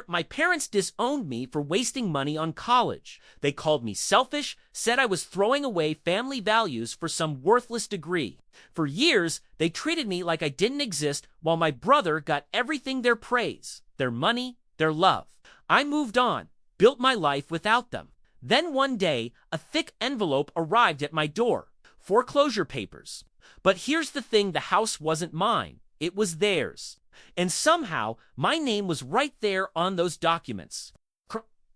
My parents disowned me for wasting money on college. They called me selfish, said I was throwing away family values for some worthless degree. For years, they treated me like I didn't exist while my brother got everything: their praise, their money, their love. I moved on, built my life without them. Then one day, a thick envelope arrived at my door. Foreclosure papers. But here's the thing: the house wasn't mine. It was theirs. And somehow, my name was right there on those documents.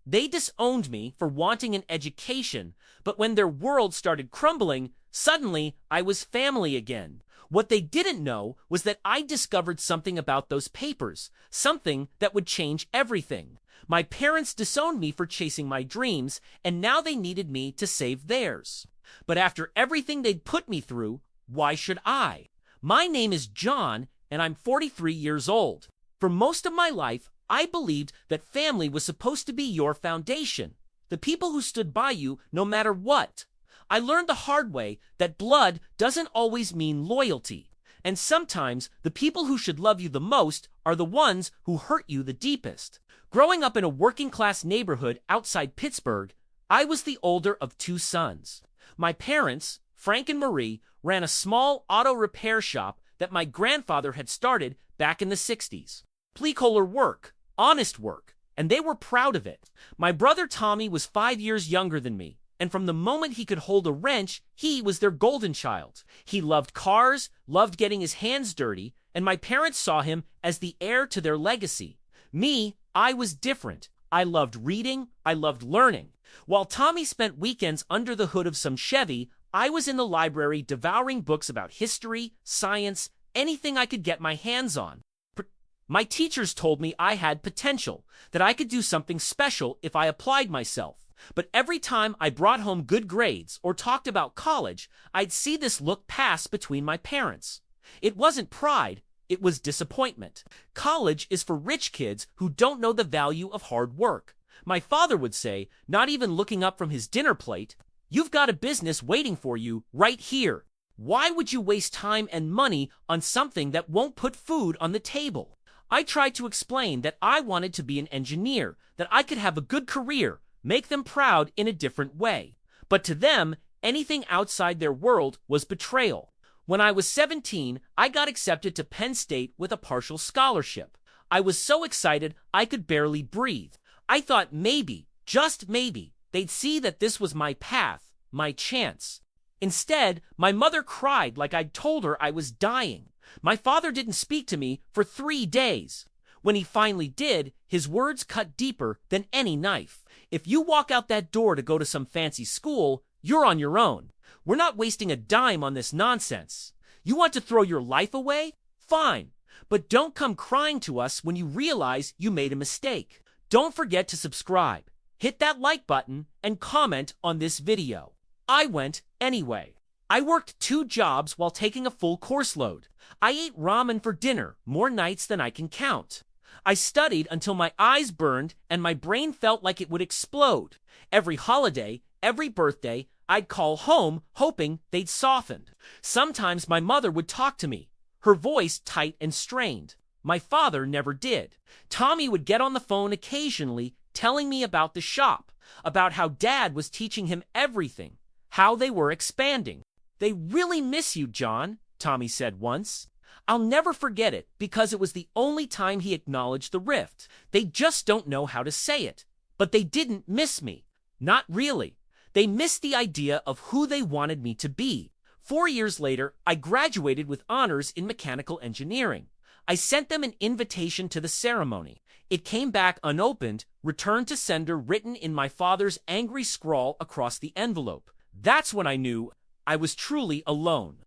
They disowned me for wanting an education, but when their world started crumbling, suddenly I was family again. What they didn't know was that I discovered something about those papers, something that would change everything. My parents disowned me for chasing my dreams, and now they needed me to save theirs. But after everything they'd put me through, why should I? My name is John, and I'm 43 years old. For most of my life, I believed that family was supposed to be your foundation, the people who stood by you no matter what. I learned the hard way that blood doesn't always mean loyalty, and sometimes the people who should love you the most are the ones who hurt you the deepest. Growing up in a working-class neighborhood outside Pittsburgh, I was the older of two sons. My parents, Frank and Marie, ran a small auto repair shop that my grandfather had started back in the 60s. Blue-collar work, honest work, and they were proud of it. My brother Tommy was 5 years younger than me, and from the moment he could hold a wrench, he was their golden child. He loved cars, loved getting his hands dirty, and my parents saw him as the heir to their legacy. Me, I was different. I loved reading, I loved learning. While Tommy spent weekends under the hood of some Chevy, I was in the library devouring books about history, science, anything I could get my hands on. My teachers told me I had potential, that I could do something special if I applied myself. But every time I brought home good grades or talked about college, I'd see this look pass between my parents. It wasn't pride, it was disappointment. College is for rich kids who don't know the value of hard work. My father would say, not even looking up from his dinner plate, "You've got a business waiting for you right here. Why would you waste time and money on something that won't put food on the table?" I tried to explain that I wanted to be an engineer, that I could have a good career, make them proud in a different way. But to them, anything outside their world was betrayal. When I was 17, I got accepted to Penn State with a partial scholarship. I was so excited I could barely breathe. I thought maybe, just maybe, they'd see that this was my path, my chance. Instead, my mother cried like I'd told her I was dying. My father didn't speak to me for 3 days. When he finally did, his words cut deeper than any knife. "If you walk out that door to go to some fancy school, you're on your own. We're not wasting a dime on this nonsense. You want to throw your life away? Fine. But don't come crying to us when you realize you made a mistake." Don't forget to subscribe, hit that like button, and comment on this video. I went anyway. I worked 2 jobs while taking a full course load. I ate ramen for dinner more nights than I can count. I studied until my eyes burned and my brain felt like it would explode. Every holiday, every birthday, I'd call home hoping they'd softened. Sometimes my mother would talk to me, her voice tight and strained. My father never did. Tommy would get on the phone occasionally, telling me about the shop, about how Dad was teaching him everything, how they were expanding. "They really miss you, John," Tommy said once. I'll never forget it because it was the only time he acknowledged the rift. They just don't know how to say it. But they didn't miss me. Not really. They missed the idea of who they wanted me to be. 4 years later, I graduated with honors in mechanical engineering. I sent them an invitation to the ceremony. It came back unopened, returned to sender written in my father's angry scrawl across the envelope. That's when I knew I was truly alone.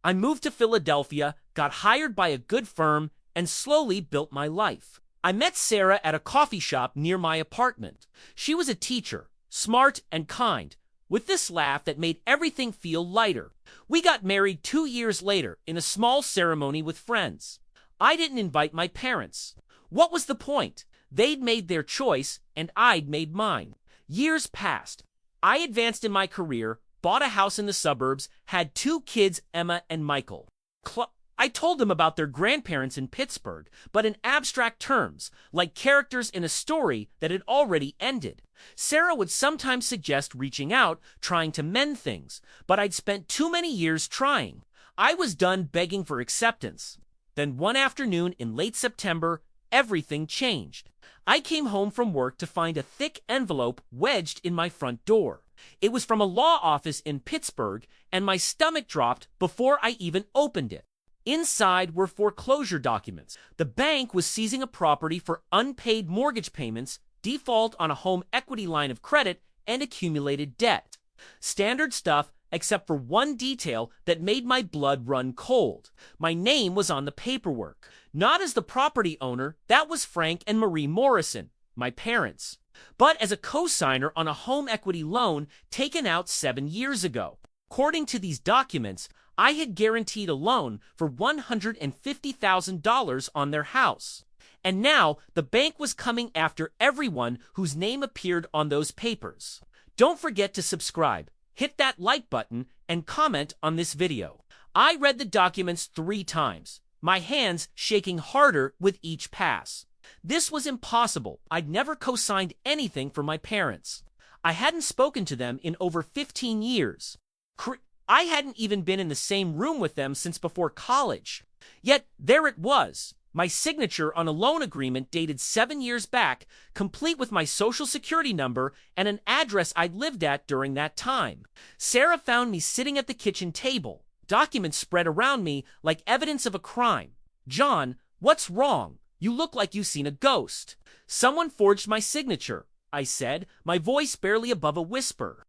I moved to Philadelphia, got hired by a good firm, and slowly built my life. I met Sarah at a coffee shop near my apartment. She was a teacher, smart and kind, with this laugh that made everything feel lighter. We got married 2 years later in a small ceremony with friends. I didn't invite my parents. What was the point? They'd made their choice, and I'd made mine. Years passed. I advanced in my career, bought a house in the suburbs, had 2 kids, Emma and Michael. I told them about their grandparents in Pittsburgh, but in abstract terms, like characters in a story that had already ended. Sarah would sometimes suggest reaching out, trying to mend things, but I'd spent too many years trying. I was done begging for acceptance. Then one afternoon in late September, everything changed. I came home from work to find a thick envelope wedged in my front door. It was from a law office in Pittsburgh, and my stomach dropped before I even opened it. Inside were foreclosure documents. The bank was seizing a property for unpaid mortgage payments, default on a home equity line of credit, and accumulated debt. Standard stuff, except for one detail that made my blood run cold. My name was on the paperwork. Not as the property owner, that was Frank and Marie Morrison, my parents, but as a co-signer on a home equity loan taken out 7 years ago. According to these documents, I had guaranteed a loan for $150,000 on their house. And now the bank was coming after everyone whose name appeared on those papers. Don't forget to subscribe, hit that like button, and comment on this video. I read the documents 3 times, my hands shaking harder with each pass. This was impossible. I'd never co-signed anything for my parents. I hadn't spoken to them in over 15 years. I hadn't even been in the same room with them since before college. Yet there it was, my signature on a loan agreement dated 7 years back, complete with my social security number and an address I'd lived at during that time. Sarah found me sitting at the kitchen table, documents spread around me like evidence of a crime. "John, what's wrong? You look like you've seen a ghost." "Someone forged my signature," I said, my voice barely above a whisper.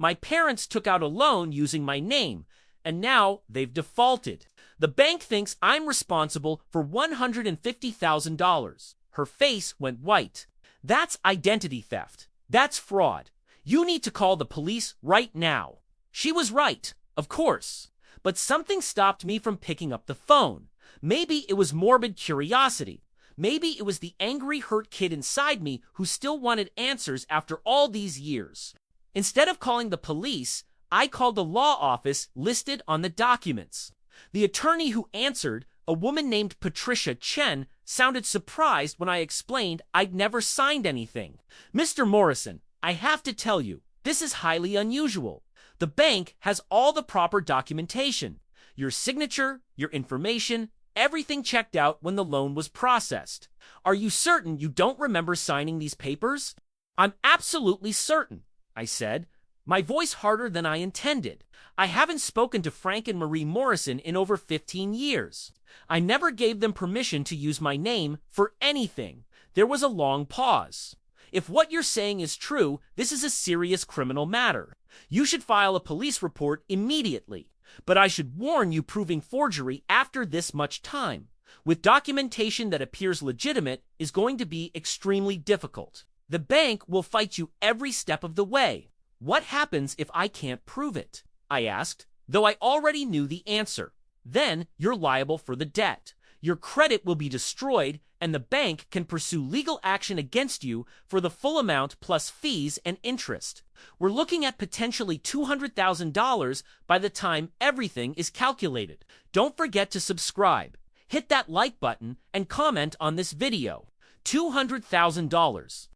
"My parents took out a loan using my name, and now they've defaulted. The bank thinks I'm responsible for $150,000. Her face went white. "That's identity theft. That's fraud. You need to call the police right now." She was right, of course. But something stopped me from picking up the phone. Maybe it was morbid curiosity. Maybe it was the angry, hurt kid inside me who still wanted answers after all these years. Instead of calling the police, I called the law office listed on the documents. The attorney who answered, a woman named Patricia Chen, sounded surprised when I explained I'd never signed anything. "Mr. Morrison, I have to tell you, this is highly unusual. The bank has all the proper documentation. Your signature, your information, everything checked out when the loan was processed. Are you certain you don't remember signing these papers?" "I'm absolutely certain," I said, my voice harder than I intended. "I haven't spoken to Frank and Marie Morrison in over 15 years. I never gave them permission to use my name for anything." There was a long pause. "If what you're saying is true, this is a serious criminal matter. You should file a police report immediately. But I should warn you, proving forgery after this much time, with documentation that appears legitimate, is going to be extremely difficult. The bank will fight you every step of the way." "What happens if I can't prove it?" I asked, though I already knew the answer. "Then you're liable for the debt. Your credit will be destroyed, and the bank can pursue legal action against you for the full amount plus fees and interest. We're looking at potentially $200,000 by the time everything is calculated." Don't forget to subscribe, hit that like button, and comment on this video. $200,000.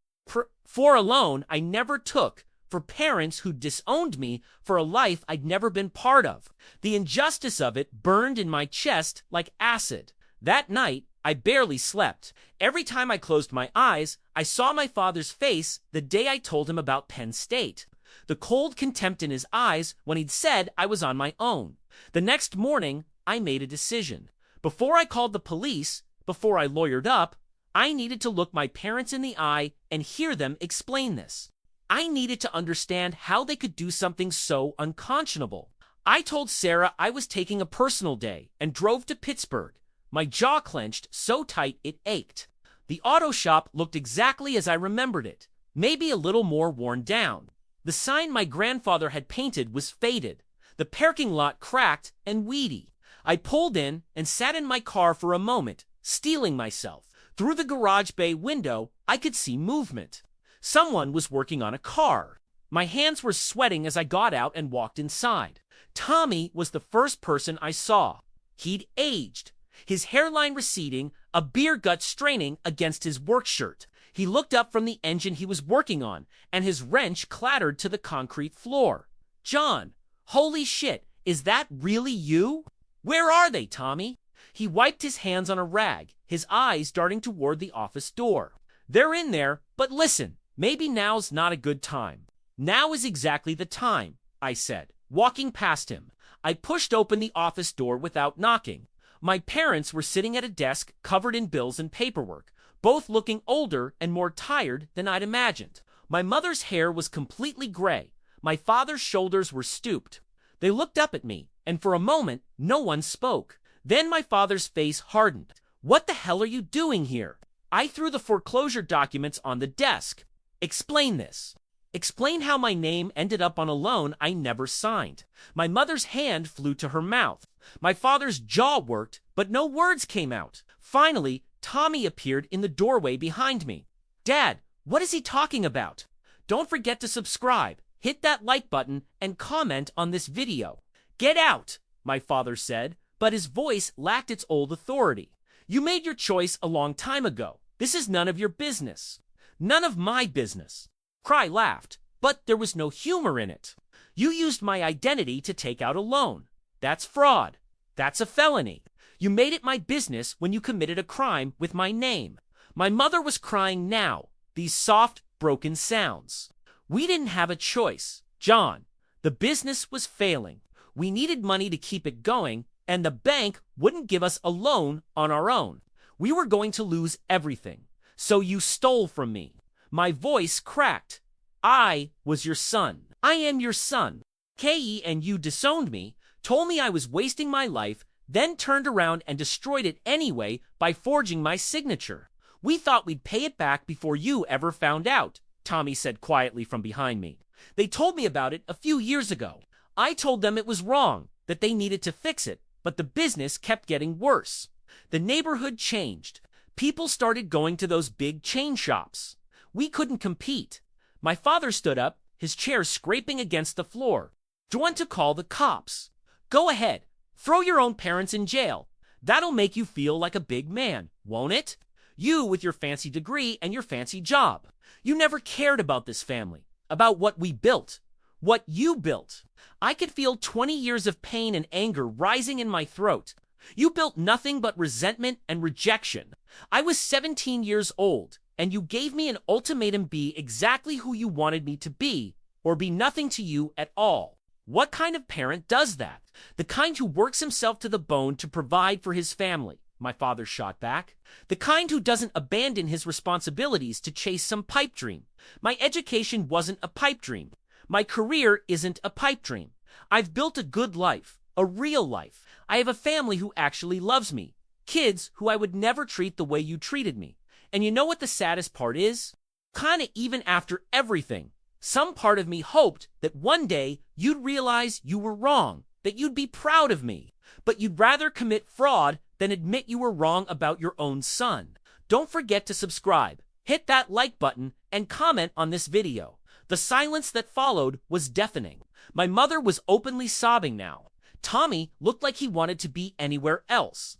For a loan I never took, for parents who disowned me for a life I'd never been part of. The injustice of it burned in my chest like acid. That night, I barely slept. Every time I closed my eyes, I saw my father's face the day I told him about Penn State. The cold contempt in his eyes when he'd said I was on my own. The next morning, I made a decision. Before I called the police, before I lawyered up, I needed to look my parents in the eye and hear them explain this. I needed to understand how they could do something so unconscionable. I told Sarah I was taking a personal day and drove to Pittsburgh. My jaw clenched so tight it ached. The auto shop looked exactly as I remembered it, maybe a little more worn down. The sign my grandfather had painted was faded, the parking lot cracked and weedy. I pulled in and sat in my car for a moment, steeling myself. Through the garage bay window, I could see movement. Someone was working on a car. My hands were sweating as I got out and walked inside. Tommy was the first person I saw. He'd aged. His hairline receding, a beer gut straining against his work shirt. He looked up from the engine he was working on, and his wrench clattered to the concrete floor. "John, holy shit, is that really you?" "Where are they, Tommy?" He wiped his hands on a rag, his eyes darting toward the office door. "They're in there, but listen, maybe now's not a good time." "Now is exactly the time," I said, walking past him. I pushed open the office door without knocking. My parents were sitting at a desk covered in bills and paperwork, both looking older and more tired than I'd imagined. My mother's hair was completely gray. My father's shoulders were stooped. They looked up at me, and for a moment, no one spoke. Then my father's face hardened. "What the hell are you doing here?" I threw the foreclosure documents on the desk. "Explain this." Explain how my name ended up on a loan I never signed. My mother's hand flew to her mouth. My father's jaw worked, but no words came out. Finally, Tommy appeared in the doorway behind me. "Dad, what is he talking about?" "Don't forget to subscribe, hit that like button, and comment on this video." "Get out," my father said, but his voice lacked its old authority. "You made your choice a long time ago. This is none of your business." "None of my business." Cry laughed, but there was no humor in it. "You used my identity to take out a loan. That's fraud. That's a felony. You made it my business when you committed a crime with my name." My mother was crying now, these soft, broken sounds. "We didn't have a choice, John. The business was failing. We needed money to keep it going, and the bank wouldn't give us a loan on our own. We were going to lose everything. So you stole from me." My voice cracked. "I was your son. I am your son. Ke and you disowned me, told me I was wasting my life, then turned around and destroyed it anyway by forging my signature. We thought we'd pay it back before you ever found out," Tommy said quietly from behind me. "They told me about it a few years ago. I told them it was wrong, that they needed to fix it, but the business kept getting worse. The neighborhood changed. People started going to those big chain shops. We couldn't compete." My father stood up, his chair scraping against the floor. "Do you want to call the cops?" "Go ahead. Throw your own parents in jail. That'll make you feel like a big man, won't it? You with your fancy degree and your fancy job. You never cared about this family, about what we built, what you built. I could feel 20 years of pain and anger rising in my throat. You built nothing but resentment and rejection. I was 17 years old, and you gave me an ultimatum: be exactly who you wanted me to be, or be nothing to you at all. What kind of parent does that? The kind who works himself to the bone to provide for his family," my father shot back. "The kind who doesn't abandon his responsibilities to chase some pipe dream. My education wasn't a pipe dream. My career isn't a pipe dream. I've built a good life, a real life. I have a family who actually loves me, kids who I would never treat the way you treated me. And you know what the saddest part is? Kinda even after everything, some part of me hoped that one day you'd realize you were wrong, that you'd be proud of me, but you'd rather commit fraud than admit you were wrong about your own son." Don't forget to subscribe, hit that like button, and comment on this video. The silence that followed was deafening. My mother was openly sobbing now. Tommy looked like he wanted to be anywhere else.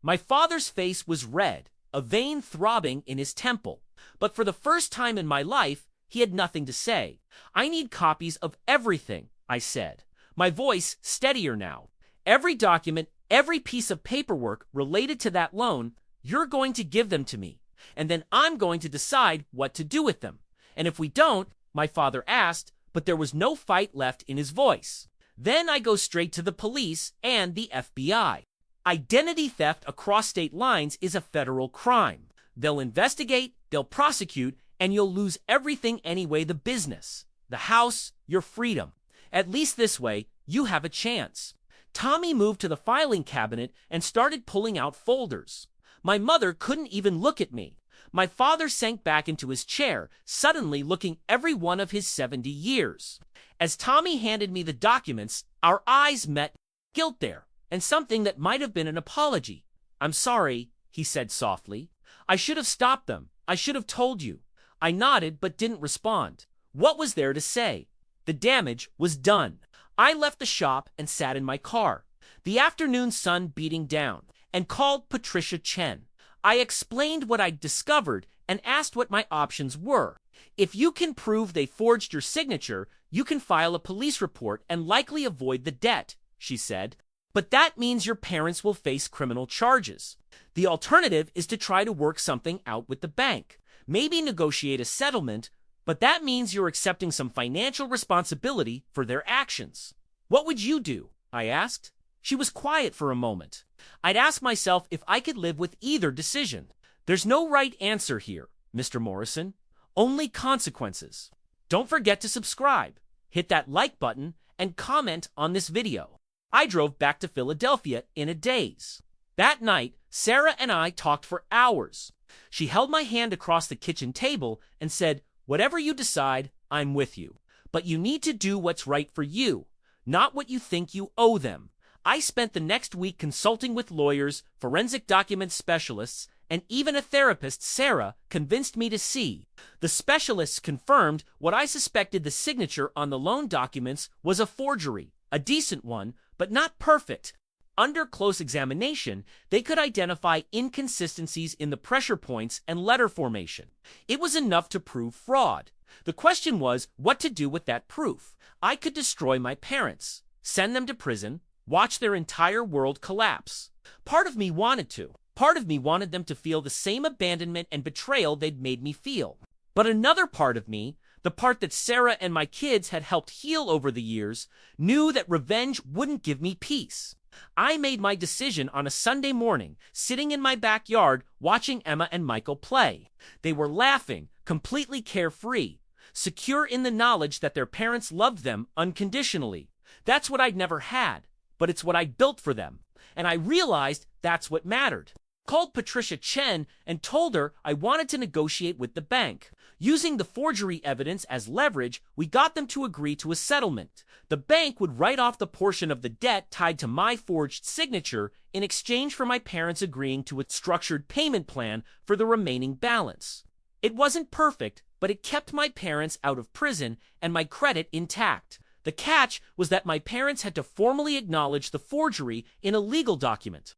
My father's face was red, a vein throbbing in his temple. But for the first time in my life, he had nothing to say. "I need copies of everything," I said, my voice steadier now. "Every document, every piece of paperwork related to that loan, you're going to give them to me, and then I'm going to decide what to do with them. And if we don't," my father asked, but there was no fight left in his voice, "then I go straight to the police and the FBI. Identity theft across state lines is a federal crime. They'll investigate, they'll prosecute, and you'll lose everything anyway: the business, the house, your freedom. At least this way, you have a chance." Tommy moved to the filing cabinet and started pulling out folders. My mother couldn't even look at me. My father sank back into his chair, suddenly looking every one of his 70 years. As Tommy handed me the documents, our eyes met. Guilt there, and something that might have been an apology. "I'm sorry," he said softly. "I should have stopped them. I should have told you." I nodded but didn't respond. What was there to say? The damage was done. I left the shop and sat in my car. the afternoon sun beating down, and called Patricia Chen. I explained what I'd discovered and asked what my options were. If you can prove they forged your signature, you can file a police report and likely avoid the debt, she said. But that means your parents will face criminal charges. The alternative is to try to work something out with the bank. Maybe negotiate a settlement, but that means you're accepting some financial responsibility for their actions. What would you do? I asked. She was quiet for a moment. I'd ask myself if I could live with either decision. There's no right answer here, Mr. Morrison. Only consequences. Don't forget to subscribe, hit that like button, and comment on this video. I drove back to Philadelphia in a daze. That night, Sarah and I talked for hours. She held my hand across the kitchen table and said, "Whatever you decide, I'm with you. But you need to do what's right for you, not what you think you owe them." I spent the next week consulting with lawyers, forensic document specialists, and even a therapist Sarah convinced me to see. The specialists confirmed what I suspected: the signature on the loan documents was a forgery, a decent one, but not perfect. Under close examination, they could identify inconsistencies in the pressure points and letter formation. It was enough to prove fraud. The question was what to do with that proof. I could destroy my parents, send them to prison, watch their entire world collapse. Part of me wanted to. Part of me wanted them to feel the same abandonment and betrayal they'd made me feel. But another part of me, the part that Sarah and my kids had helped heal over the years, knew that revenge wouldn't give me peace. I made my decision on a Sunday morning, sitting in my backyard watching Emma and Michael play. They were laughing, completely carefree, secure in the knowledge that their parents loved them unconditionally. That's what I'd never had, but it's what I built for them. And I realized that's what mattered. Called Patricia Chen and told her I wanted to negotiate with the bank. Using the forgery evidence as leverage, we got them to agree to a settlement. The bank would write off the portion of the debt tied to my forged signature in exchange for my parents agreeing to a structured payment plan for the remaining balance. It wasn't perfect, but it kept my parents out of prison and my credit intact. The catch was that my parents had to formally acknowledge the forgery in a legal document.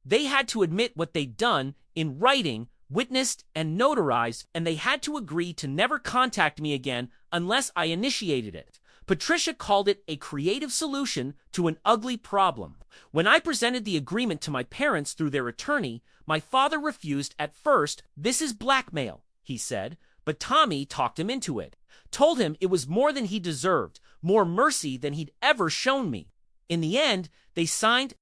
They had to admit what they'd done in writing, witnessed, and notarized, and they had to agree to never contact me again unless I initiated it. Patricia called it a creative solution to an ugly problem. When I presented the agreement to my parents through their attorney, my father refused at first. "This is blackmail," he said, but Tommy talked him into it. Told him it was more than he deserved, more mercy than he'd ever shown me. In the end, they signed.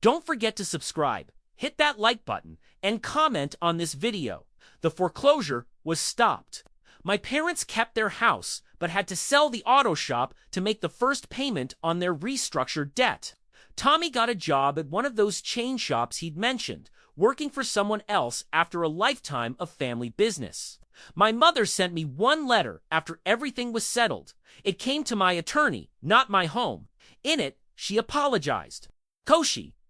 Don't forget to subscribe, hit that like button, and comment on this video. The foreclosure was stopped. My parents kept their house, but had to sell the auto shop to make the first payment on their restructured debt. Tommy got a job at one of those chain shops he'd mentioned, working for someone else after a lifetime of family business. My mother sent me one letter after everything was settled. It came to my attorney, not my home. In it, she apologized.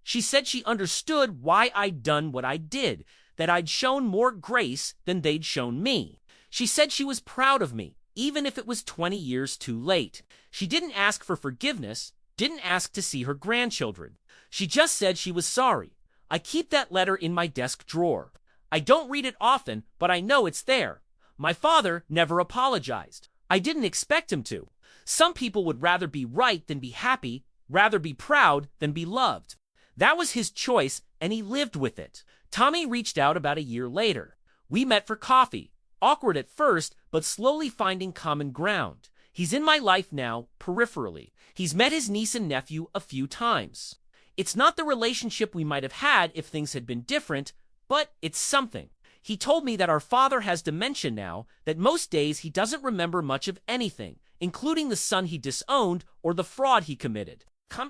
She said she understood why I'd done what I did, that I'd shown more grace than they'd shown me. She said she was proud of me, even if it was 20 years too late. She didn't ask for forgiveness, didn't ask to see her grandchildren. She just said she was sorry. I keep that letter in my desk drawer. I don't read it often, but I know it's there. My father never apologized. I didn't expect him to. Some people would rather be right than be happy, rather be proud than be loved. That was his choice, and he lived with it. Tommy reached out about a year later. We met for coffee. Awkward at first, but slowly finding common ground. He's in my life now, peripherally. He's met his niece and nephew a few times. It's not the relationship we might have had if things had been different, but it's something. He told me that our father has dementia now, that most days he doesn't remember much of anything, including the son he disowned or the fraud he committed.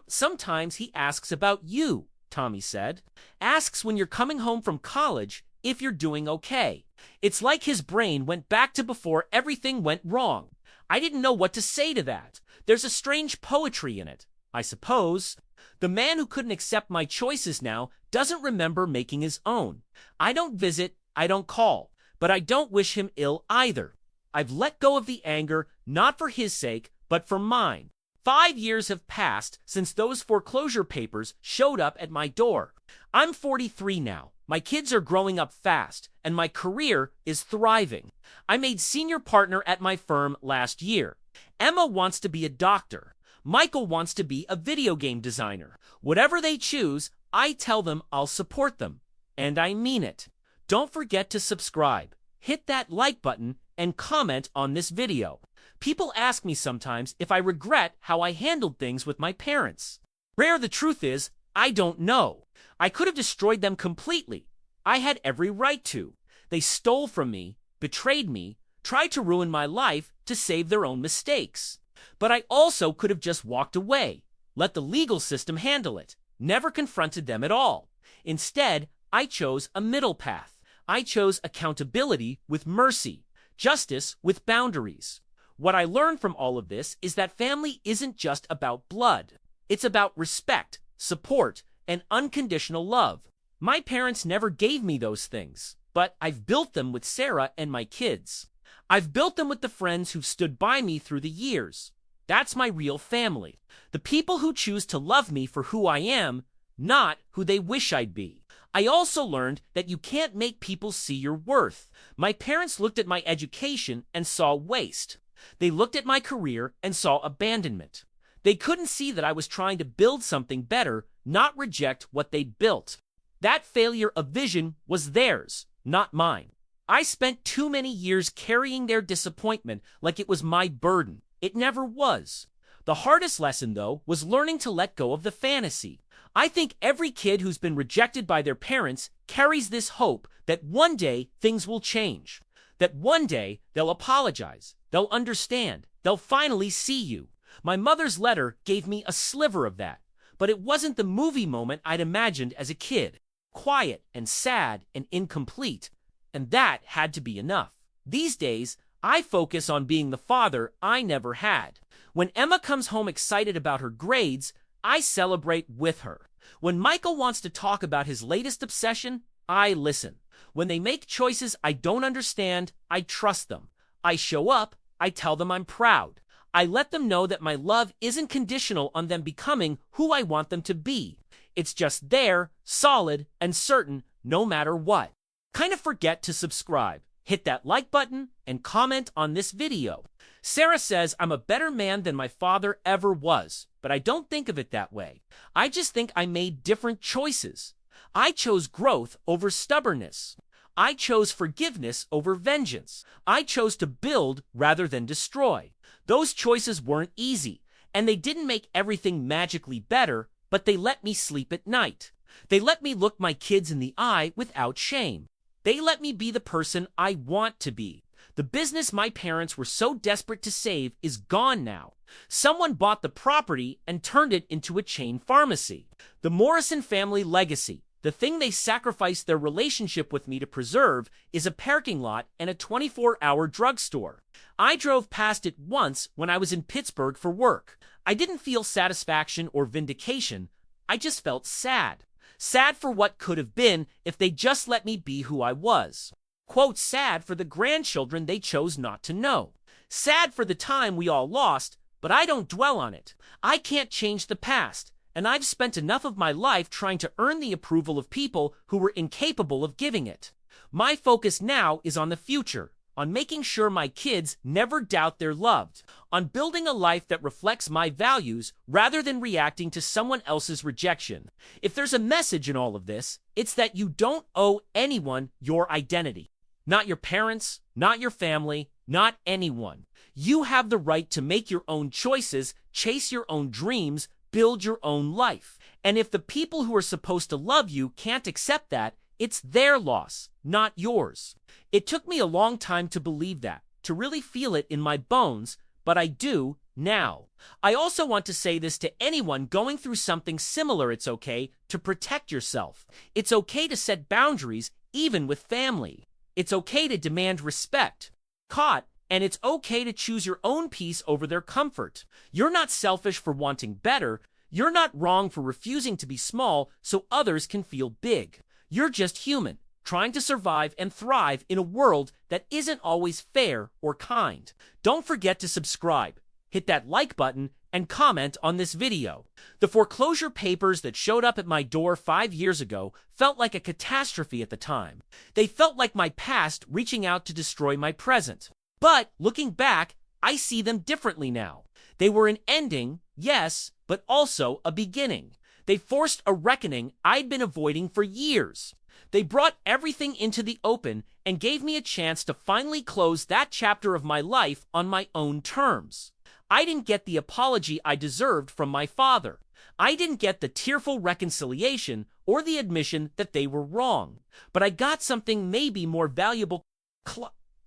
Sometimes he asks about you, Tommy said. Asks when you're coming home from college if you're doing okay. It's like his brain went back to before everything went wrong. I didn't know what to say to that. There's a strange poetry in it, I suppose. The man who couldn't accept my choices now doesn't remember making his own. I don't visit, I don't call, but I don't wish him ill either. I've let go of the anger, not for his sake, but for mine. 5 years have passed since those foreclosure papers showed up at my door. I'm 43 now. My kids are growing up fast, and my career is thriving. I made senior partner at my firm last year. Emma wants to be a doctor. Michael wants to be a video game designer. Whatever they choose, I tell them I'll support them. And I mean it. Don't forget to subscribe, hit that like button, and comment on this video. People ask me sometimes if I regret how I handled things with my parents. The truth is, I don't know. I could have destroyed them completely. I had every right to. They stole from me, betrayed me, tried to ruin my life to save their own mistakes. But I also could have just walked away, let the legal system handle it, never confronted them at all. Instead, I chose a middle path. I chose accountability with mercy, justice with boundaries. What I learned from all of this is that family isn't just about blood. It's about respect, support, and unconditional love. My parents never gave me those things, but I've built them with Sarah and my kids. I've built them with the friends who've stood by me through the years. That's my real family. The people who choose to love me for who I am, not who they wish I'd be. I also learned that you can't make people see your worth. My parents looked at my education and saw waste. They looked at my career and saw abandonment. They couldn't see that I was trying to build something better, not reject what they'd built. That failure of vision was theirs, not mine. I spent too many years carrying their disappointment like it was my burden. It never was. The hardest lesson, though, was learning to let go of the fantasy. I think every kid who's been rejected by their parents carries this hope that one day things will change, that one day they'll apologize, they'll understand, they'll finally see you. My mother's letter gave me a sliver of that, but it wasn't the movie moment I'd imagined as a kid. Quiet and sad and incomplete, and that had to be enough. These days, I focus on being the father I never had. When Emma comes home excited about her grades, I celebrate with her. When Michael wants to talk about his latest obsession, I listen. When they make choices I don't understand, I trust them. I show up, I tell them I'm proud. I let them know that my love isn't conditional on them becoming who I want them to be. It's just there, solid, and certain, no matter what. Kind of forget to subscribe, hit that like button, and comment on this video. Sarah says I'm a better man than my father ever was, but I don't think of it that way. I just think I made different choices. I chose growth over stubbornness. I chose forgiveness over vengeance. I chose to build rather than destroy. Those choices weren't easy, and they didn't make everything magically better, but they let me sleep at night. They let me look my kids in the eye without shame. They let me be the person I want to be. The business my parents were so desperate to save is gone now. Someone bought the property and turned it into a chain pharmacy. The Morrison family legacy, the thing they sacrificed their relationship with me to preserve, is a parking lot and a 24-hour drugstore. I drove past it once when I was in Pittsburgh for work. I didn't feel satisfaction or vindication. I just felt sad. Sad for what could have been if they just let me be who I was. Quote, sad for the grandchildren they chose not to know. Sad for the time we all lost, but I don't dwell on it. I can't change the past, and I've spent enough of my life trying to earn the approval of people who were incapable of giving it. My focus now is on the future, on making sure my kids never doubt they're loved, on building a life that reflects my values rather than reacting to someone else's rejection. If there's a message in all of this, it's that you don't owe anyone your identity. Not your parents, not your family, not anyone. You have the right to make your own choices, chase your own dreams, build your own life. And if the people who are supposed to love you can't accept that, it's their loss, not yours. It took me a long time to believe that, to really feel it in my bones, but I do now. I also want to say this to anyone going through something similar. It's okay to protect yourself. It's okay to set boundaries, even with family. It's okay to demand respect. And it's okay to choose your own peace over their comfort. You're not selfish for wanting better. You're not wrong for refusing to be small so others can feel big. You're just human, trying to survive and thrive in a world that isn't always fair or kind. Don't forget to subscribe, hit that like button, and comment on this video. The foreclosure papers that showed up at my door 5 years ago felt like a catastrophe at the time. They felt like my past reaching out to destroy my present. But looking back, I see them differently now. They were an ending, yes, but also a beginning. They forced a reckoning I'd been avoiding for years. They brought everything into the open and gave me a chance to finally close that chapter of my life on my own terms. I didn't get the apology I deserved from my father. I didn't get the tearful reconciliation or the admission that they were wrong. But I got something maybe more valuable.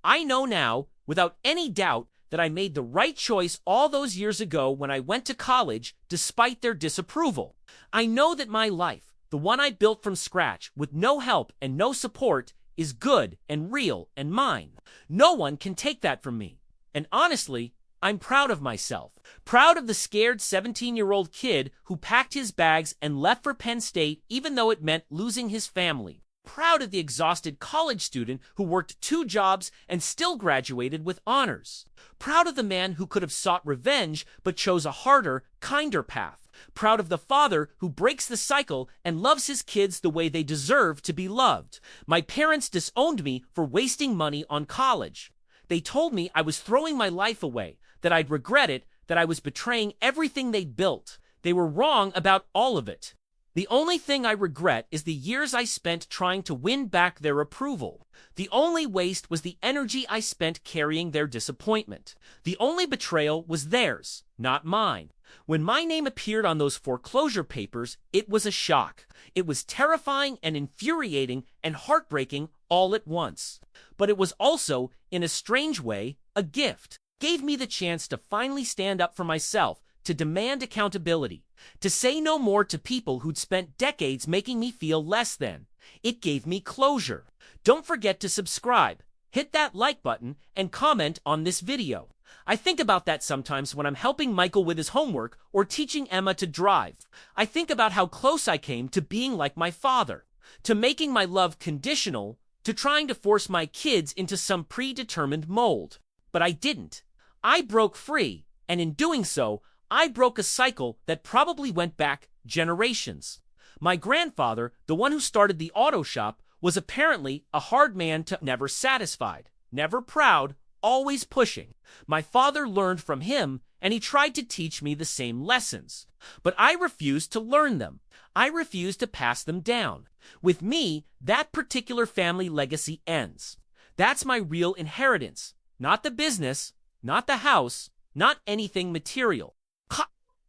I know now, without any doubt, that I made the right choice all those years ago when I went to college, despite their disapproval. I know that my life, the one I built from scratch with no help and no support, is good and real and mine. No one can take that from me. And honestly, I'm proud of myself. Proud of the scared 17-year-old kid who packed his bags and left for Penn State even though it meant losing his family. Proud of the exhausted college student who worked 2 jobs and still graduated with honors. Proud of the man who could have sought revenge but chose a harder, kinder path. Proud of the father who breaks the cycle and loves his kids the way they deserve to be loved. My parents disowned me for wasting money on college. They told me I was throwing my life away, that I'd regret it, that I was betraying everything they'd built. They were wrong about all of it. The only thing I regret is the years I spent trying to win back their approval. The only waste was the energy I spent carrying their disappointment. The only betrayal was theirs, not mine. When my name appeared on those foreclosure papers, it was a shock. It was terrifying and infuriating and heartbreaking all at once. But it was also, in a strange way, a gift. It gave me the chance to finally stand up for myself, to demand accountability, to say no more to people who'd spent decades making me feel less than. It gave me closure. Don't forget to subscribe, hit that like button, and comment on this video. I think about that sometimes when I'm helping Michael with his homework or teaching Emma to drive. I think about how close I came to being like my father, to making my love conditional, to trying to force my kids into some predetermined mold. But I didn't. I broke free, and in doing so, I broke a cycle that probably went back generations. My grandfather, the one who started the auto shop, was apparently a hard man to never satisfied, never proud, always pushing. My father learned from him, and he tried to teach me the same lessons. But I refused to learn them. I refused to pass them down. With me, that particular family legacy ends. That's my real inheritance, not the business, not the house, not anything material.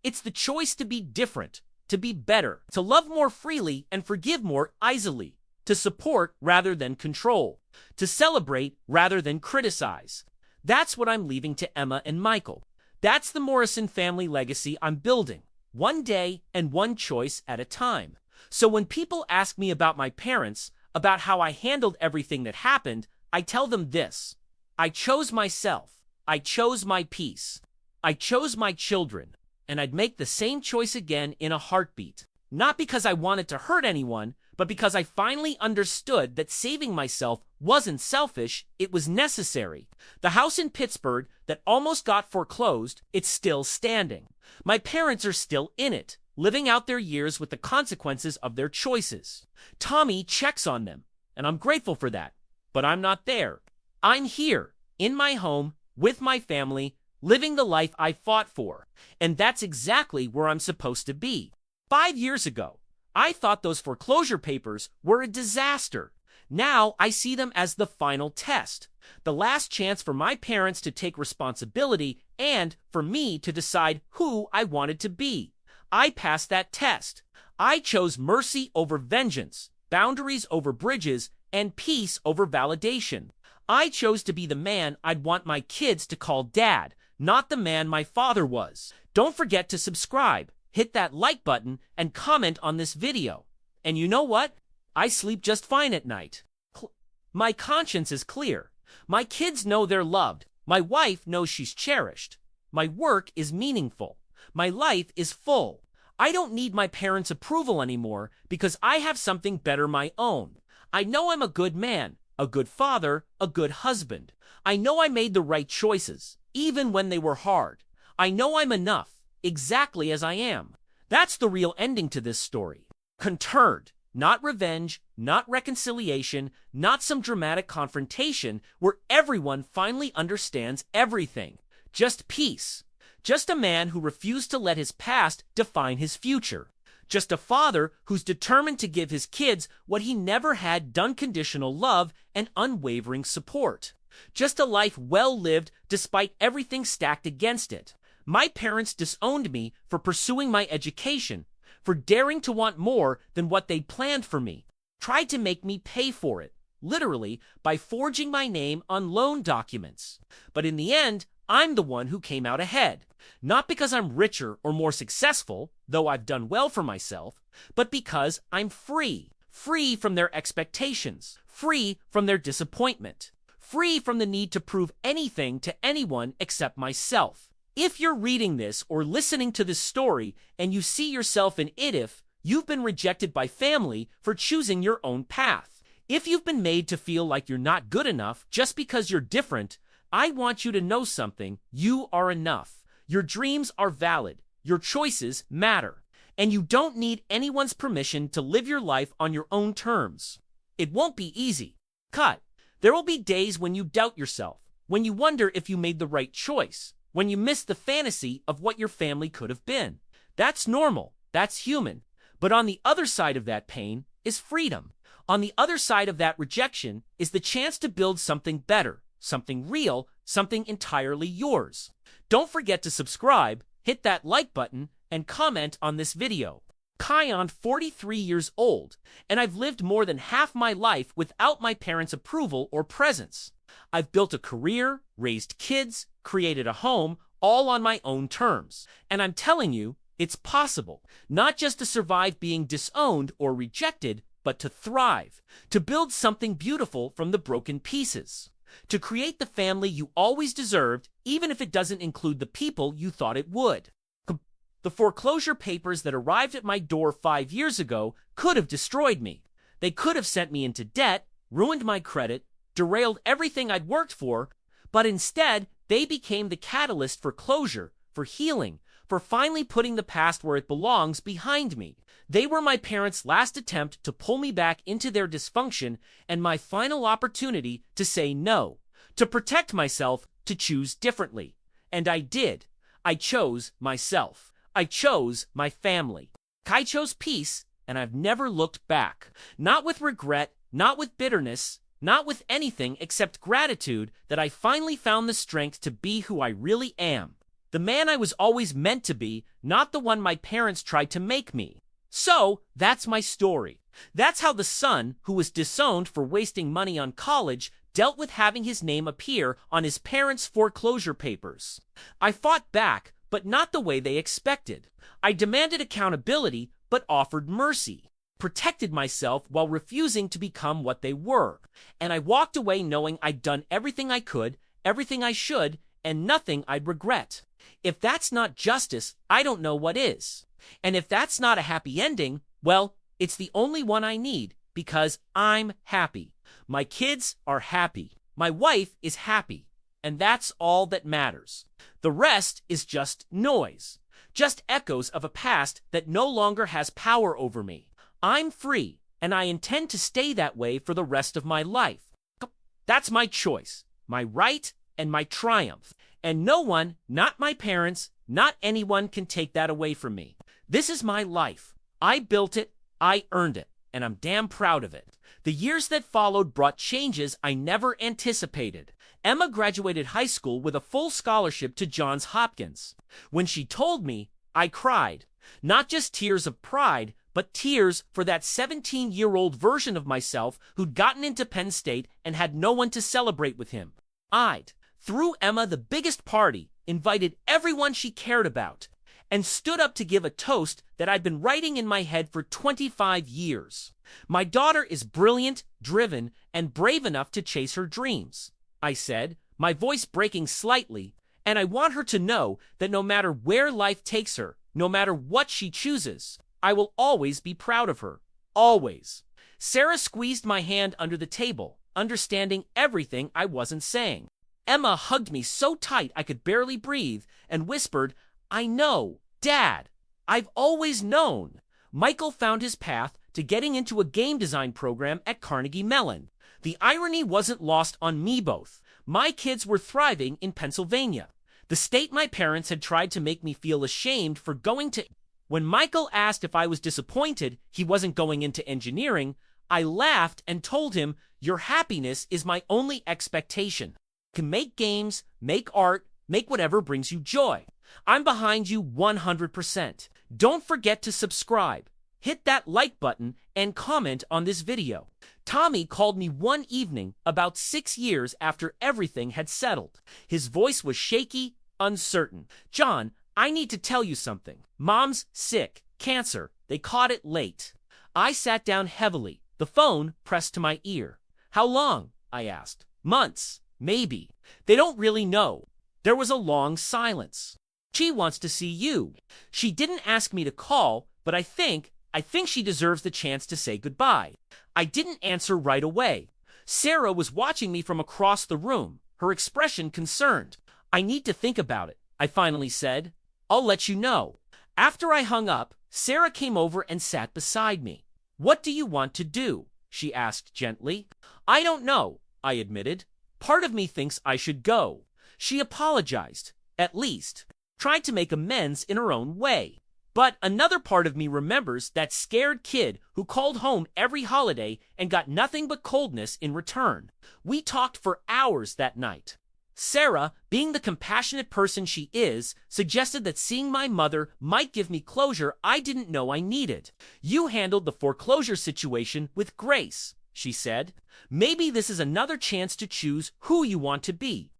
It's the choice to be different, to be better, to love more freely and forgive more easily, to support rather than control, to celebrate rather than criticize. That's what I'm leaving to Emma and Michael. That's the Morrison family legacy I'm building, one day and one choice at a time. So when people ask me about my parents, about how I handled everything that happened, I tell them this: I chose myself. I chose my peace. I chose my children. And I'd make the same choice again in a heartbeat. Not because I wanted to hurt anyone, but because I finally understood that saving myself wasn't selfish, it was necessary. The house in Pittsburgh that almost got foreclosed, it's still standing. My parents are still in it, living out their years with the consequences of their choices. Tommy checks on them, and I'm grateful for that. But I'm not there. I'm here, in my home, with my family, living the life I fought for. And that's exactly where I'm supposed to be. 5 years ago, I thought those foreclosure papers were a disaster. Now I see them as the final test, the last chance for my parents to take responsibility and for me to decide who I wanted to be. I passed that test. I chose mercy over vengeance, boundaries over bridges, and peace over validation. I chose to be the man I'd want my kids to call dad, not the man my father was. Don't forget to subscribe, hit that like button, and comment on this video. And you know what? I sleep just fine at night. My conscience is clear. My kids know they're loved. My wife knows she's cherished. My work is meaningful. My life is full. I don't need my parents' approval anymore because I have something better my own. I know I'm a good man, a good father, a good husband. I know I made the right choices, even when they were hard. I know I'm enough. exactly as I am. That's the real ending to this story. Conturned, not revenge, not reconciliation, not some dramatic confrontation where everyone finally understands everything. Just peace. Just a man who refused to let his past define his future. Just a father who's determined to give his kids what he never had: unconditional love and unwavering support. Just a life well lived despite everything stacked against it. My parents disowned me for pursuing my education, for daring to want more than what they'd planned for me. Tried to make me pay for it, literally, by forging my name on loan documents. But in the end, I'm the one who came out ahead. Not because I'm richer or more successful, though I've done well for myself, but because I'm free. Free from their expectations. Free from their disappointment. Free from the need to prove anything to anyone except myself. If you're reading this or listening to this story and you see yourself in it, if you've been rejected by family for choosing your own path, if you've been made to feel like you're not good enough just because you're different, I want you to know something. You are enough. Your dreams are valid. Your choices matter. And you don't need anyone's permission to live your life on your own terms. It won't be easy. There will be days when you doubt yourself, when you wonder if you made the right choice, when you miss the fantasy of what your family could have been. That's normal. That's human. But on the other side of that pain is freedom. On the other side of that rejection is the chance to build something better. Something real, something entirely yours. Don't forget to subscribe, hit that like button, and comment on this video. I'm 43 years old, and I've lived more than half my life without my parents' approval or presence. I've built a career, raised kids, created a home, all on my own terms. And I'm telling you, it's possible, not just to survive being disowned or rejected, but to thrive, to build something beautiful from the broken pieces. To create the family you always deserved, even if it doesn't include the people you thought it would. The foreclosure papers that arrived at my door 5 years ago could have destroyed me. They could have sent me into debt, ruined my credit, derailed everything I'd worked for, but instead, they became the catalyst for closure, for healing, for finally putting the past where it belongs behind me. They were my parents' last attempt to pull me back into their dysfunction and my final opportunity to say no, to protect myself, to choose differently. And I did. I chose myself. I chose my family. I chose peace, and I've never looked back. Not with regret, not with bitterness, not with anything except gratitude that I finally found the strength to be who I really am. The man I was always meant to be, not the one my parents tried to make me. So, that's my story. That's how the son, who was disowned for wasting money on college, dealt with having his name appear on his parents' foreclosure papers. I fought back, but not the way they expected. I demanded accountability, but offered mercy. Protected myself while refusing to become what they were. And I walked away knowing I'd done everything I could, everything I should, and nothing I'd regret. If that's not justice, I don't know what is. And if that's not a happy ending, well, it's the only one I need, because I'm happy. My kids are happy. My wife is happy. And that's all that matters. The rest is just noise. Just echoes of a past that no longer has power over me. I'm free, and I intend to stay that way for the rest of my life. That's my choice, my right, and my triumph. And no one, not my parents, not anyone can take that away from me. This is my life. I built it, I earned it, and I'm damn proud of it. The years that followed brought changes I never anticipated. Emma graduated high school with a full scholarship to Johns Hopkins. When she told me, I cried. Not just tears of pride, but tears for that 17-year-old version of myself who'd gotten into Penn State and had no one to celebrate with him. I'd threw Emma the biggest party, invited everyone she cared about, and stood up to give a toast that I'd been writing in my head for 25 years. My daughter is brilliant, driven, and brave enough to chase her dreams, I said, my voice breaking slightly, and I want her to know that no matter where life takes her, no matter what she chooses, I will always be proud of her. Always. Sarah squeezed my hand under the table, understanding everything I wasn't saying. Emma hugged me so tight I could barely breathe and whispered, I know, Dad, I've always known. Michael found his path to getting into a game design program at Carnegie Mellon. The irony wasn't lost on me both. My kids were thriving in Pennsylvania, the state my parents had tried to make me feel ashamed for going to. When Michael asked if I was disappointed he wasn't going into engineering, I laughed and told him, "Your happiness is my only expectation. You can make games, make art, make whatever brings you joy. I'm behind you 100%. Don't forget to subscribe, hit that like button, and comment on this video." Tommy called me one evening about 6 years after everything had settled. His voice was shaky, uncertain. "John, I need to tell you something. Mom's sick, cancer. They caught it late." I sat down heavily, the phone pressed to my ear. "How long?" I asked. "Months, maybe. They don't really know." There was a long silence. "She wants to see you. She didn't ask me to call, but I think she deserves the chance to say goodbye." I didn't answer right away. Sarah was watching me from across the room, her expression concerned. "I need to think about it," I finally said. "I'll let you know." After I hung up, Sarah came over and sat beside me. "What do you want to do?" she asked gently. "I don't know," I admitted. "Part of me thinks I should go." She apologized, at least, tried to make amends in her own way. But another part of me remembers that scared kid who called home every holiday and got nothing but coldness in return. We talked for hours that night. Sarah, being the compassionate person she is, suggested that seeing my mother might give me closure I didn't know I needed. "You handled the foreclosure situation with grace," she said. "Maybe this is another chance to choose who you want to be."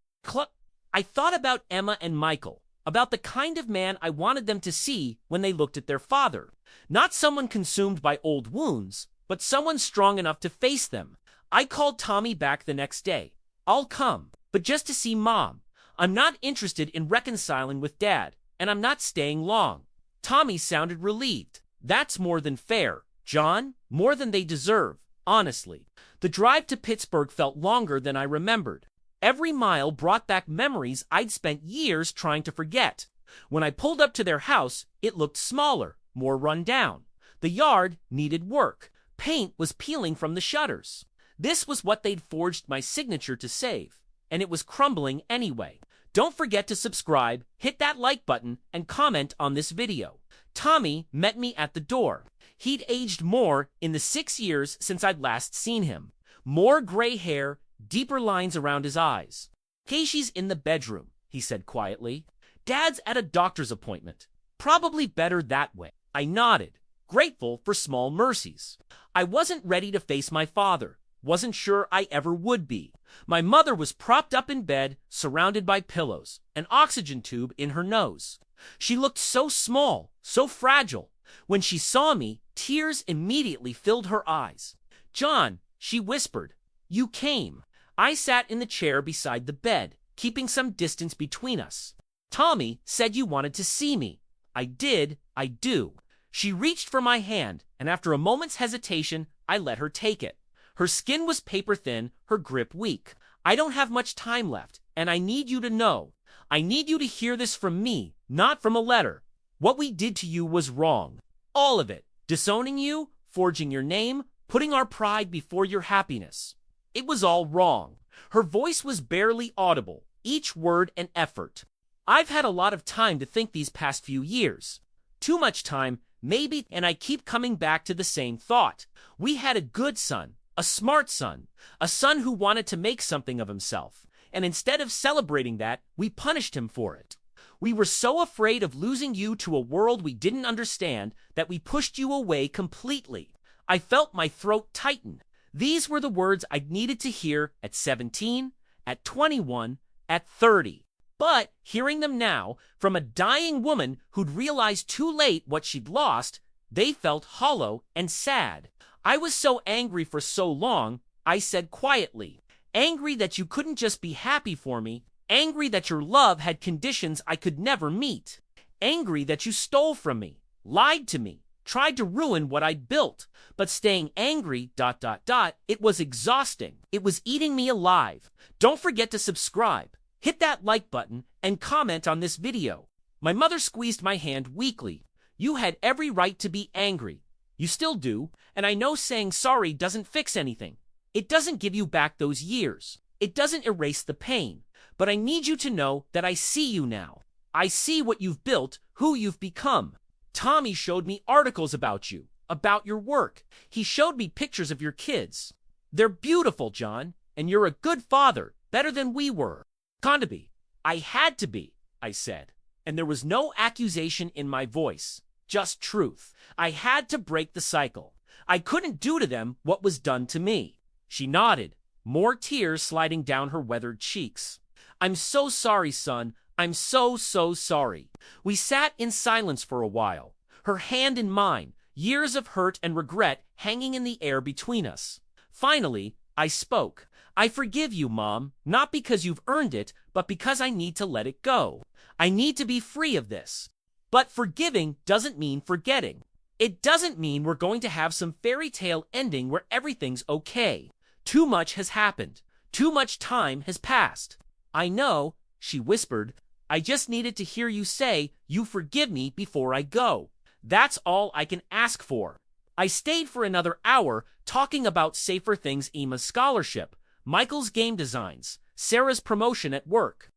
I thought about Emma and Michael, about the kind of man I wanted them to see when they looked at their father. Not someone consumed by old wounds, but someone strong enough to face them. I called Tommy back the next day. "I'll come, but just to see Mom. I'm not interested in reconciling with Dad, and I'm not staying long." Tommy sounded relieved. "That's more than fair, John, more than they deserve, honestly." The drive to Pittsburgh felt longer than I remembered. Every mile brought back memories I'd spent years trying to forget. When I pulled up to their house, it looked smaller, more run down. The yard needed work. Paint was peeling from the shutters. This was what they'd forged my signature to save, and it was crumbling anyway. Don't forget to subscribe, hit that like button, and comment on this video. Tommy met me at the door. He'd aged more in the 6 years since I'd last seen him. More gray hair, deeper lines around his eyes. "Casey's in the bedroom," he said quietly. "Dad's at a doctor's appointment. Probably better that way." I nodded, grateful for small mercies. I wasn't ready to face my father. Wasn't sure I ever would be. My mother was propped up in bed, surrounded by pillows, an oxygen tube in her nose. She looked so small, so fragile. When she saw me, tears immediately filled her eyes. "John," she whispered, "you came." I sat in the chair beside the bed, keeping some distance between us. "Tommy said you wanted to see me." "I did. I do." She reached for my hand, and after a moment's hesitation, I let her take it. Her skin was paper thin, her grip weak. "I don't have much time left, and I need you to know. I need you to hear this from me, not from a letter. What we did to you was wrong. All of it. Disowning you, forging your name, putting our pride before your happiness. It was all wrong." Her voice was barely audible, each word an effort. "I've had a lot of time to think these past few years. Too much time, maybe, and I keep coming back to the same thought. We had a good son, a smart son, a son who wanted to make something of himself, and instead of celebrating that, we punished him for it. We were so afraid of losing you to a world we didn't understand that we pushed you away completely." I felt my throat tighten. These were the words I'd needed to hear at 17, at 21, at 30. But hearing them now, from a dying woman who'd realized too late what she'd lost, they felt hollow and sad. I was so angry for so long, I said quietly, "Angry that you couldn't just be happy for me, angry that your love had conditions I could never meet, angry that you stole from me, lied to me, tried to ruin what I'd built. But staying angry, ... it was exhausting. It was eating me alive." Don't forget to subscribe, hit that like button, and comment on this video. My mother squeezed my hand weakly. You had every right to be angry. You still do, and I know saying sorry doesn't fix anything. It doesn't give you back those years. It doesn't erase the pain. But I need you to know that I see you now. I see what you've built, who you've become. Tommy showed me articles about you, about your work. He showed me pictures of your kids. They're beautiful, John, and you're a good father, better than we were. Condaby, I had to be, I said, and there was no accusation in my voice, just truth. I had to break the cycle. I couldn't do to them what was done to me. She nodded, more tears sliding down her weathered cheeks. I'm so sorry, son. I'm so sorry. We sat in silence for a while, her hand in mine, years of hurt and regret hanging in the air between us. Finally, I spoke. I forgive you, Mom, not because you've earned it, but because I need to let it go. I need to be free of this. But forgiving doesn't mean forgetting. It doesn't mean we're going to have some fairy tale ending where everything's okay. Too much has happened. Too much time has passed. I know, she whispered. I just needed to hear you say you forgive me before I go. That's all I can ask for. I stayed for another hour talking about safer things: Emma's scholarship, Michael's game designs, Sarah's promotion at work.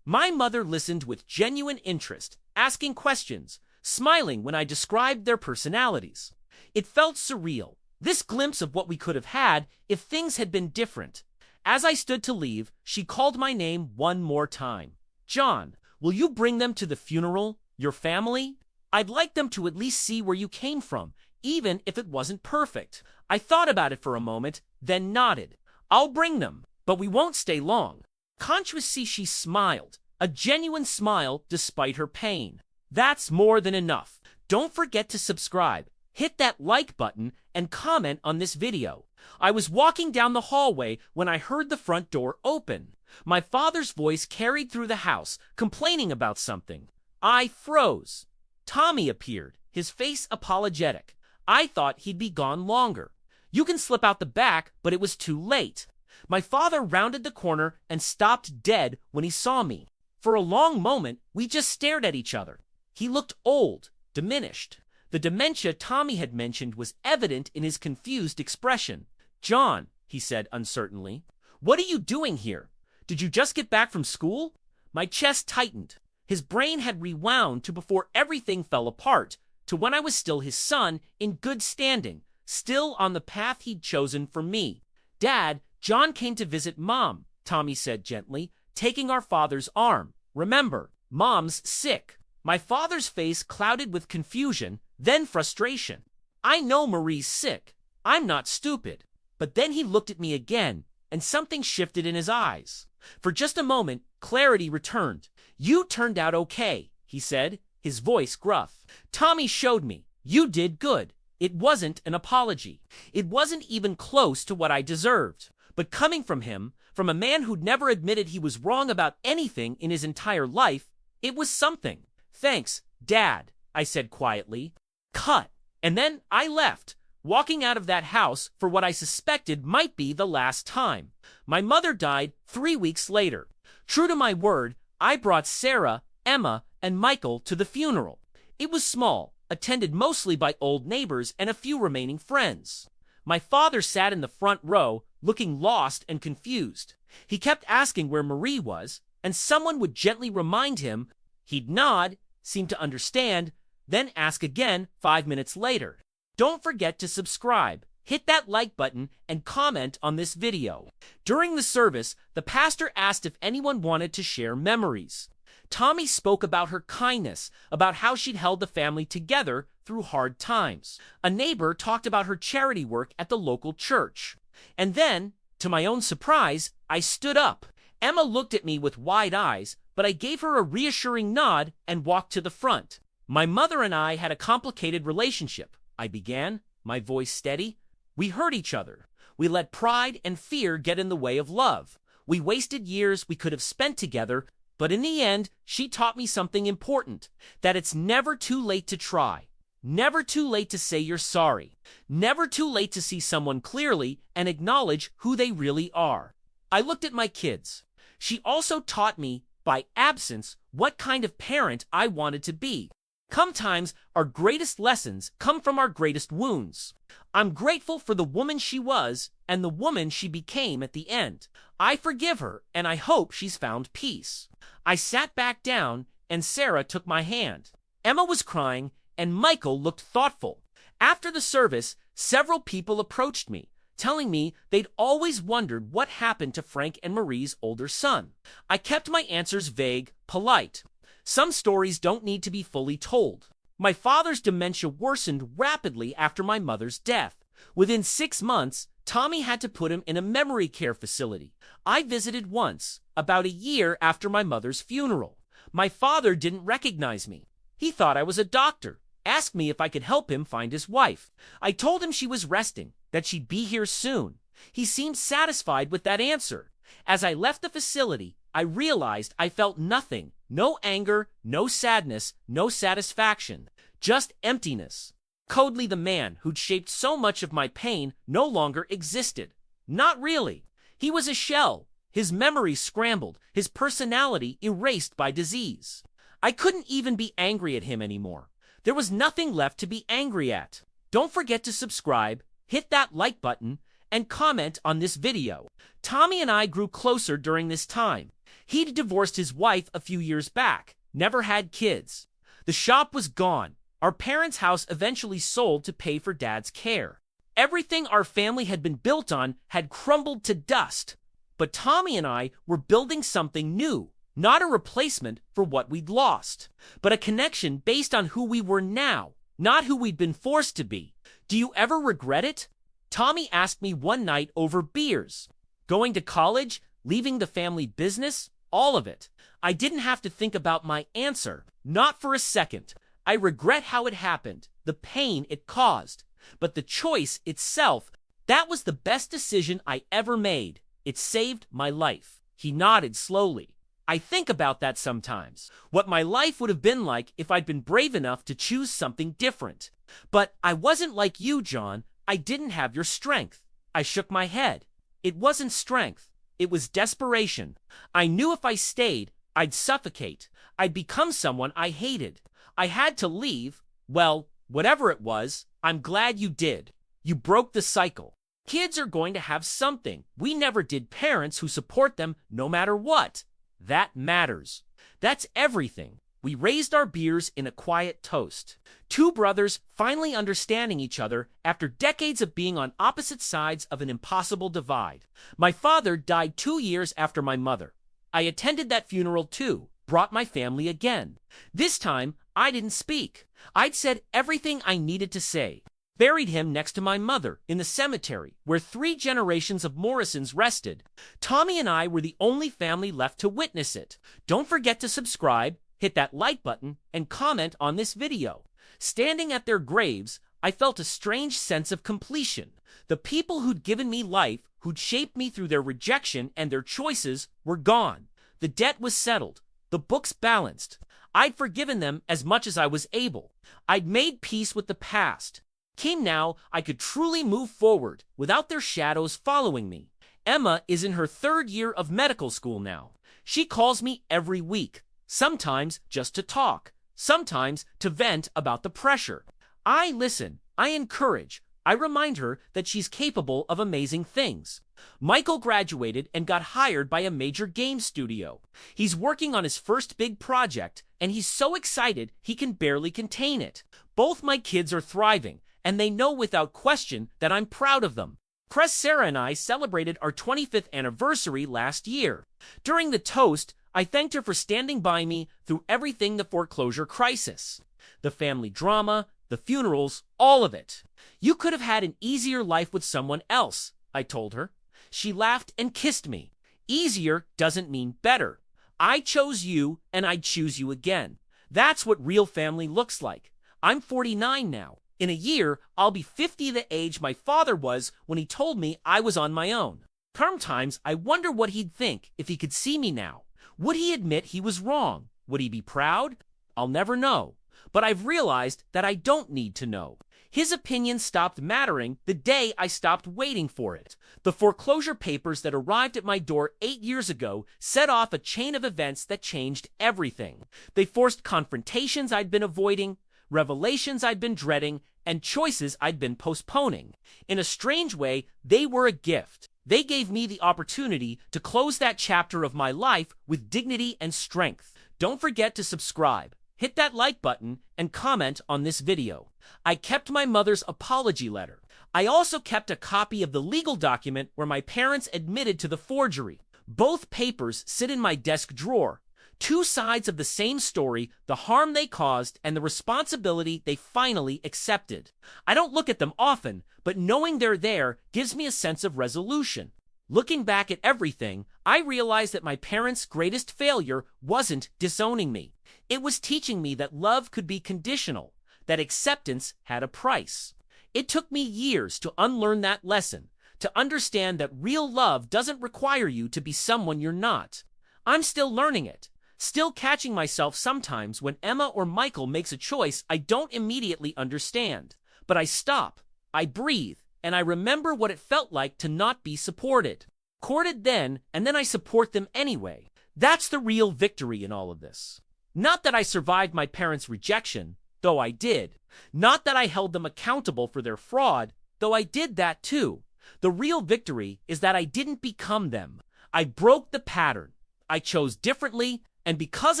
My mother listened with genuine interest, asking questions, smiling when I described their personalities. It felt surreal, this glimpse of what we could have had if things had been different. As I stood to leave, she called my name one more time. John, will you bring them to the funeral, your family? I'd like them to at least see where you came from, even if it wasn't perfect. I thought about it for a moment, then nodded. I'll bring them, but we won't stay long. Consciously, she smiled, a genuine smile despite her pain. That's more than enough. Don't forget to subscribe, hit that like button, and comment on this video. I was walking down the hallway when I heard the front door open. My father's voice carried through the house, complaining about something. I froze. Tommy appeared, his face apologetic. I thought he'd be gone longer. You can slip out the back, but it was too late. My father rounded the corner and stopped dead when he saw me. For a long moment, we just stared at each other. He looked old, diminished. The dementia Tommy had mentioned was evident in his confused expression. John, he said uncertainly, what are you doing here? Did you just get back from school? My chest tightened. His brain had rewound to before everything fell apart, to when I was still his son, in good standing, still on the path he'd chosen for me. Dad, John came to visit Mom, Tommy said gently, taking our father's arm. Remember, Mom's sick. My father's face clouded with confusion, then frustration. I know Marie's sick. I'm not stupid. But then he looked at me again, and something shifted in his eyes. For just a moment, clarity returned. You turned out okay, he said, his voice gruff. Tommy showed me. You did good. It wasn't an apology. It wasn't even close to what I deserved. But coming from him, from a man who'd never admitted he was wrong about anything in his entire life, it was something. Thanks, Dad, I said quietly. Cut. And then I left, walking out of that house for what I suspected might be the last time. My mother died 3 weeks later. True to my word, I brought Sarah, Emma, and Michael to the funeral. It was small, attended mostly by old neighbors and a few remaining friends. My father sat in the front row, looking lost and confused. He kept asking where Marie was, and someone would gently remind him. He'd nod, seem to understand, then ask again 5 minutes later. Don't forget to subscribe, hit that like button, and comment on this video. During the service, the pastor asked if anyone wanted to share memories. Tommy spoke about her kindness, about how she'd held the family together through hard times. A neighbor talked about her charity work at the local church. And then, to my own surprise, I stood up. Emma looked at me with wide eyes, but I gave her a reassuring nod and walked to the front. My mother and I had a complicated relationship, I began, my voice steady. We hurt each other. We let pride and fear get in the way of love. We wasted years we could have spent together, but in the end, she taught me something important, that it's never too late to try. Never too late to say you're sorry. Never too late to see someone clearly and acknowledge who they really are. I looked at my kids. She also taught me by absence, what kind of parent I wanted to be. Sometimes our greatest lessons come from our greatest wounds. I'm grateful for the woman she was and the woman she became at the end. I forgive her, and I hope she's found peace. I sat back down, and Sarah took my hand. Emma was crying, and Michael looked thoughtful. After the service, several people approached me, telling me they'd always wondered what happened to Frank and Marie's older son. I kept my answers vague, polite. Some stories don't need to be fully told. My father's dementia worsened rapidly after my mother's death. Within 6 months, Tommy had to put him in a memory care facility. I visited once, about a year after my mother's funeral. My father didn't recognize me. He thought I was a doctor, asked me if I could help him find his wife. I told him she was resting, that she'd be here soon. He seemed satisfied with that answer. As I left the facility, I realized I felt nothing. No anger, no sadness, no satisfaction. Just emptiness. Codely, the man who'd shaped so much of my pain, no longer existed. Not really. He was a shell. His memories scrambled, his personality erased by disease. I couldn't even be angry at him anymore. There was nothing left to be angry at. Don't forget to subscribe, hit that like button, and comment on this video. Tommy and I grew closer during this time. He'd divorced his wife a few years back, never had kids. The shop was gone. Our parents' house eventually sold to pay for Dad's care. Everything our family had been built on had crumbled to dust. But Tommy and I were building something new, not a replacement for what we'd lost, but a connection based on who we were now, not who we'd been forced to be. Do you ever regret it? Tommy asked me one night over beers. Going to college, leaving the family business, all of it. I didn't have to think about my answer, not for a second. I regret how it happened, the pain it caused, but the choice itself, that was the best decision I ever made. It saved my life. He nodded slowly. I think about that sometimes, what my life would have been like if I'd been brave enough to choose something different. But I wasn't like you, John. I didn't have your strength. I shook my head. It wasn't strength. It was desperation. I knew if I stayed, I'd suffocate. I'd become someone I hated. I had to leave. Well, whatever it was, I'm glad you did. You broke the cycle. Kids are going to have something. We never did parents who support them no matter what. That matters. That's everything. We raised our beers in a quiet toast. Two brothers finally understanding each other after decades of being on opposite sides of an impossible divide. My father died 2 years after my mother. I attended that funeral too, brought my family again. This time, I didn't speak. I'd said everything I needed to say. Buried him next to my mother in the cemetery where 3 generations of Morrisons rested. Tommy and I were the only family left to witness it. Don't forget to subscribe, hit that like button, and comment on this video. Standing at their graves, I felt a strange sense of completion. The people who'd given me life, who'd shaped me through their rejection and their choices, were gone. The debt was settled. The books balanced. I'd forgiven them as much as I was able. I'd made peace with the past. Came now, I could truly move forward without their shadows following me. Emma is in her 3rd year of medical school now. She calls me every week, sometimes just to talk, sometimes to vent about the pressure. I listen, I encourage, I remind her that she's capable of amazing things. Michael graduated and got hired by a major game studio. He's working on his first big project, and he's so excited he can barely contain it. Both my kids are thriving, and they know without question that I'm proud of them. Sarah and I celebrated our 25th anniversary last year. During the toast, I thanked her for standing by me through everything the foreclosure crisis. The family drama, the funerals, all of it. You could have had an easier life with someone else, I told her. She laughed and kissed me. Easier doesn't mean better. I chose you, and I'd choose you again. That's what real family looks like. I'm 49 now. In a year, I'll be 50 the age my father was when he told me I was on my own. Sometimes I wonder what he'd think if he could see me now. Would he admit he was wrong? Would he be proud? I'll never know. But I've realized that I don't need to know. His opinion stopped mattering the day I stopped waiting for it. The foreclosure papers that arrived at my door 8 years ago set off a chain of events that changed everything. They forced confrontations I'd been avoiding, revelations I'd been dreading, and choices I'd been postponing. In a strange way, they were a gift. They gave me the opportunity to close that chapter of my life with dignity and strength. Don't forget to subscribe, hit that like button, and comment on this video. I kept my mother's apology letter. I also kept a copy of the legal document where my parents admitted to the forgery. Both papers sit in my desk drawer. Two sides of the same story, the harm they caused and the responsibility they finally accepted. I don't look at them often, but knowing they're there gives me a sense of resolution. Looking back at everything, I realized that my parents' greatest failure wasn't disowning me. It was teaching me that love could be conditional, that acceptance had a price. It took me years to unlearn that lesson, to understand that real love doesn't require you to be someone you're not. I'm still learning it. Still catching myself sometimes when Emma or Michael makes a choice I don't immediately understand. But I stop, I breathe, and I remember what it felt like to not be supported. Courted then, and then I support them anyway. That's the real victory in all of this. Not that I survived my parents' rejection, though I did. Not that I held them accountable for their fraud, though I did that too. The real victory is that I didn't become them. I broke the pattern. I chose differently. And because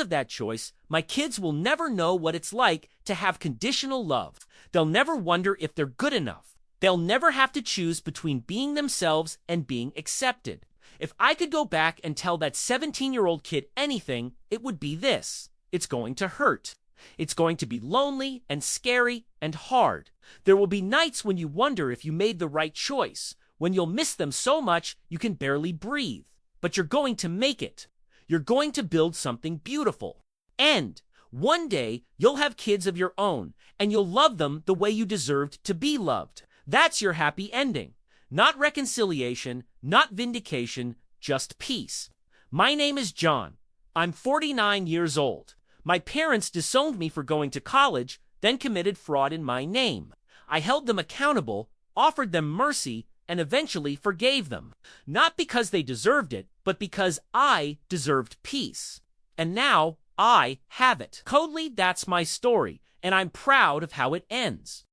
of that choice, my kids will never know what it's like to have conditional love. They'll never wonder if they're good enough. They'll never have to choose between being themselves and being accepted. If I could go back and tell that 17-year-old kid anything, it would be this. It's going to hurt. It's going to be lonely and scary and hard. There will be nights when you wonder if you made the right choice, when you'll miss them so much you can barely breathe. But you're going to make it. You're going to build something beautiful. And one day, you'll have kids of your own, and you'll love them the way you deserved to be loved. That's your happy ending. Not reconciliation, not vindication, just peace. My name is John. I'm 49 years old. My parents disowned me for going to college, then committed fraud in my name. I held them accountable, offered them mercy, and eventually forgave them. Not because they deserved it, but because I deserved peace. And now I have it. Codely, that's my story, and I'm proud of how it ends.